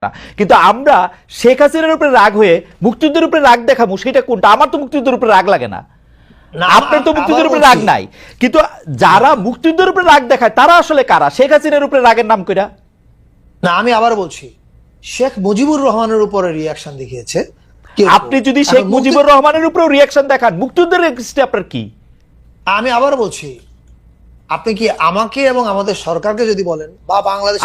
না। কিন্তু আমরা শেখ হাসিনার উপরে রাগ হয়ে মুক্তিযুদ্ধের উপরে রাগ দেখাবো, সেটা কোনটা? আমার তো মুক্তিযুদ্ধের উপরে রাগ লাগে না, আপনার তো মুক্তিযুদ্ধের উপরে রাগ নাই। কিন্তু যারা মুক্তিযুদ্ধের উপরে রাগ দেখায় তারা আসলে কারা? শেখ হাসিনার উপরে রাগের নাম কইরা না। আমি আবার বলছি, শেখ মুজিবুর রহমানের উপরে রিয়াকশন দেখিয়েছে। আপনি যদি শেখ মুজিবুর রহমানের উপরেও রিয়াকশন দেখান, মুক্তিযুদ্ধের এগেইনস্টে আপনার কি? আমি আবার বলছি, আপনি কি আমাকে এবং আমাদের সরকারকে যদি বলেন, বা বাংলাদেশ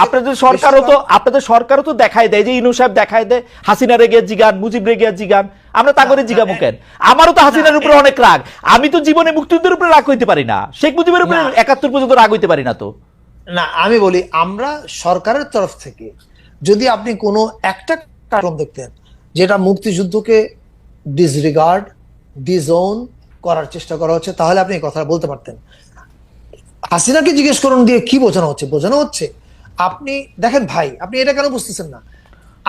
আপনাদের সরকারও তো দেখায় দেয় যে ইনু সাহেব দেখায় দেয় হাসিনা রেগে জিগান, মুজিব রেগে জিগান, আমরা তা করে জিগাবো কেন? আমারও তো হাসিনার উপরে অনেক রাগ। আমি তো জীবনে মুক্তিযুদ্ধের উপরে রাগ হইতে পারি না, শেখ মুজিবের উপরে ৭১ পর্যন্ত রাগ হইতে পারি না। তো না, আমি বলি, আমরা সরকারের তরফ থেকে যদি আপনি কোনো একটা কারণ দেখতেন যেটা মুক্তিযুদ্ধকে ডিসরিগার্ড, ডিজোন করার চেষ্টা করা হচ্ছে, তাহলে আপনি এই কথা বলতে পারতেন। হাসিনাকে জিজ্ঞেস করুন দিয়ে কি বোঝানো হচ্ছে? বোঝানো হচ্ছে, আপনি দেখেন ভাই, আপনি এটা কেন বুঝতেছেন না?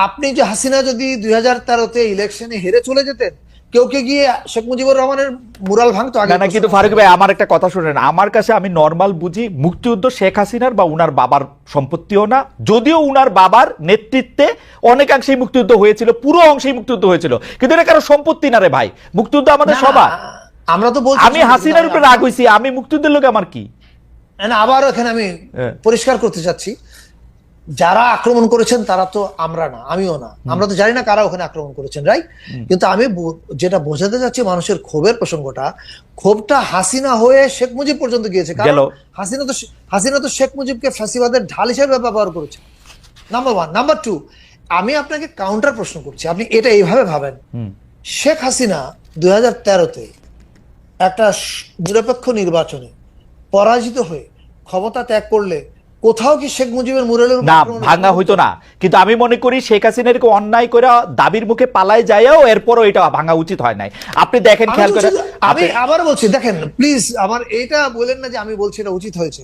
আপনি যে হাসিনা যদি 2013-তে ইলেকশনে হেরে চলে যেতেন, কেউ গিয়ে শেখ মুজিবুর রহমানের মুরাল ভাঙতো আগে না। কিন্তু ফারুক ভাই, আমার একটা কথা শুনেন, আমার কাছে আমি নর্মাল বুঝি মুক্তিযুদ্ধ শেখ হাসিনার বা উনার বাবার সম্পত্তিও না, যদিও উনার বাবার নেতৃত্বে অনেকাংশেই মুক্তিযুদ্ধ হয়েছিল, পুরো অংশেই মুক্তিযুদ্ধ হয়েছিল, কিন্তু এটা কারো সম্পত্তি না রে ভাই, মুক্তিযুদ্ধ আমাদের সবার। আমরা তো বলছি, আমি হাসিনার উপরে রাগ হইছি, আমি মুক্তিযুদ্ধের লোক আমার কি? আবার এখানে আমি পরিষ্কার করতে চাচ্ছি, যারা আক্রমণ করেছেন তারা তো আমরা না, আমিও না, আমরা তো জানি না কারা ওখানে আক্রমণ করেছেন, রাইট? কিন্তু আমি যেটা বোঝাতে চাচ্ছি, মানুষের ক্ষোভের প্রসঙ্গটা, ক্ষোভটা হাসিনা হয়ে শেখ মুজিব পর্যন্ত গিয়েছে। কারণ হাসিনা তো শেখ মুজিবকে ফ্যাসিবাদের ঢাল হিসেবে ব্যবহার করেছে, নাম্বার ওয়ান। নাম্বার টু, আমি আপনাকে কাউন্টার প্রশ্ন করছি, আপনি এটা এইভাবে ভাবেন, শেখ হাসিনা 2013-তে একটা নিরপেক্ষ নির্বাচনে পরাজিত হয়ে ক্ষমতা ত্যাগ করলে কোথাও কি শেখ মুজিবের মুরালের না ভাঙা হইতো না? কিন্তু আমি মনে করি শেখ হাসিনার অন্যায় করে দাবির মুখে পালায় যায়ও এরপরও এটা ভাঙা উচিত হয় নাই। আপনি দেখেন, খেয়াল করে, আমি আবার বলছি, দেখেন প্লিজ, আমার এটা বলেন না যে আমি বলছি এটা উচিত হয়েছে।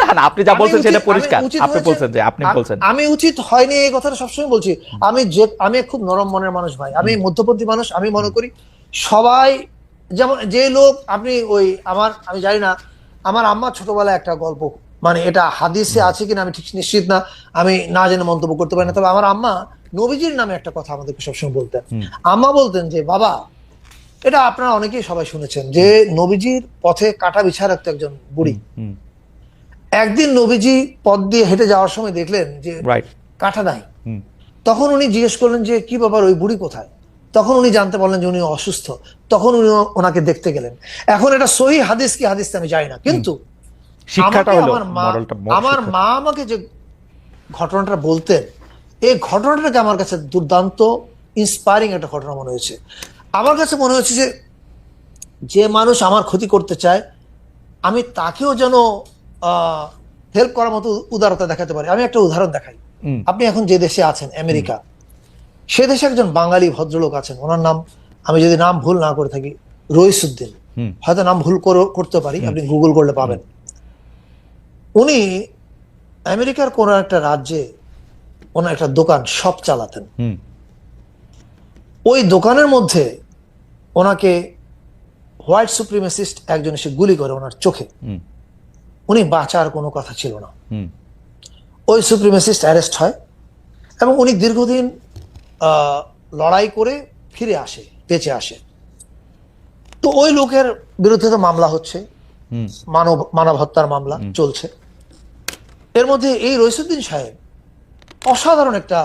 না না, আপনি যা বলছেন সেটা পরিষ্কার, আপনি বলছেন যে আপনি বলছেন আমি উচিত হয়নি, এই কথাটা সবসময় বলছি। আমি খুব নরম মনের মানুষ ভাই, আমি মধ্যপন্থী মানুষ। আমি মনে করি সবাই, যেমন যে লোক আপনি আমি জানি না, আমার আম্মা ছোটবেলায় একটা গল্প, মানে এটা হাদিসে আছে কিনা আমি ঠিক নিশ্চিত না, আমি না জেনে মন্তব্য করতে পারি না, তবে আমার আম্মা নবীজির নামে একটা কথা আমাদেরকে সবসময় বলতেন। আম্মা বলতেন যে, বাবা, এটা আপনারা অনেকেই সবাই শুনেছেন, যে নবীজির পথে কাটা বিছায় রাখতো একজন বুড়ি। একদিন নবীজি পথ দিয়ে হেঁটে যাওয়ার সময় দেখলেন যে কাঁটা নাই। তখন উনি জিজ্ঞেস করলেন যে, কি ব্যাপার, ওই বুড়ি কোথায়? তখন উনি জানতে পারলেন যে উনি অসুস্থ। তখন উনি ওনাকে দেখতে গেলেন। এখন এটা সহি হাদিস কি হাদিস আমি জানি না, কিন্তু আমার মা আমাকে যে ঘটনাটা বলতেন, এই ঘটনাটাকে আমার কাছে দুর্দান্ত ইন্সপায়ারিং একটা ঘটনা মনে হয়েছে। আমার কাছে মনে হচ্ছে যে মানুষ আমার ক্ষতি করতে চায়, আমি তাকেও যেন হেল্প করার মতো উদারতা দেখাতে পারি। আমি একটা উদাহরণ দেখাই। আপনি এখন যে দেশে আছেন, আমেরিকা, সে দেশে একজন বাঙালি ভদ্রলোক আছেন, ওনার নাম, আমি যদি নাম ভুল না করে থাকি, রইসুদ্দিন, হয়তো নাম ভুল করতে পারি, আপনি গুগল করলে পাবেন। উনি আমেরিকার কোন একটা রাজ্যে ওনার একটা দোকান শপ চালাতেন। ওই দোকানের মধ্যে ওনাকে হোয়াইট সুপ্রিমেসিস্ট একজন এসে গুলি করে ওনার চোখে। উনি বাঁচার কোনো কথা ছিল না। ওই সুপ্রিমেসিস্ট অ্যারেস্ট হয় এবং উনি দীর্ঘদিন লড়াই করে ফিরে আসে, বেঁচে আসে। তো ওই লোকের বিরুদ্ধে তো মামলা হচ্ছে, মানব হত্যার মামলা চলছে। এর মধ্যে এই রইসুদ্দিন সাহেব, অসাধারণ একটা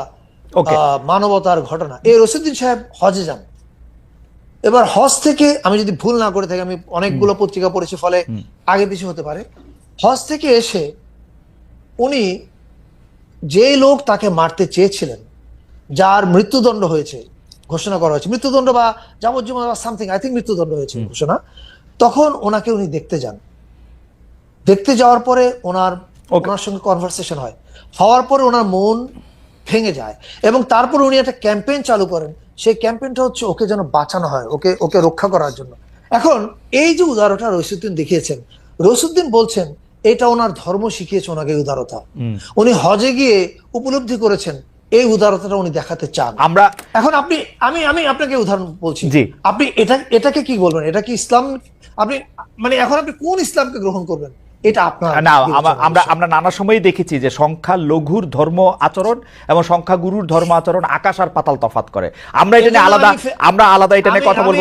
মানবতার ঘটনা, এই রইসুদ্দিন সাহেব হজে যান। এবার হজ থেকে, আমি যদি ভুল না করে থাকি, আমি অনেকগুলো পত্রিকা পড়েছি, ফলে আগে পিছু হতে পারে, হজ থেকে এসে উনি যে লোক তাকে মারতে চেয়েছিলেন, যার মৃত্যুদণ্ড হয়েছে, ঘোষণা করা হয়েছে, মৃত্যুদণ্ড বা যাবজ্জীবন বা সামথিং, আই থিঙ্ক মৃত্যুদণ্ড হয়েছে ঘোষণা, তখন ওনাকে উনি দেখতে যান। দেখতে যাওয়ার পরে ওনার সঙ্গে কনভারসেশন হওয়ার পরে ওনার মন ভেঙে যায় এবং তারপর উনি একটা ক্যাম্পেইন চালু করেন। সেই ক্যাম্পেইনটা হচ্ছে ওকে যেন বাঁচানো হয়, ওকে রক্ষা করার জন্য। এখন এই যে উদারতা রইসুদ্দিন দেখিয়েছেন, রইসুদ্দিন বলছেন এটা ওনার ধর্ম শিখিয়েছে ওনাকে উদারতা। উনি হজে গিয়ে উপলব্ধি করেছেন এই উদারতাটা উনি দেখাতে চান। আমরা এখন আমি আপনাকে উদাহরণ বলছি, আপনি এটাকে কি বলবেন? এটা কি ইসলাম? আপনি মানে এখন আপনি কোন ইসলামকে গ্রহণ করবেন? এটা আপনার না বিবেচনার আমরা বিষয়। আমরা নানা সময়ই দেখেছি যে সংখ্যা লঘুর ধর্ম আচরণ এবং সংখ্যাগুরুর ধর্ম আচরণ আকাশ আর পাতাল তফাৎ করে। আমরা এটা নিয়ে এজন্য আলাদা আমি এটা নিয়ে কথা বলবো।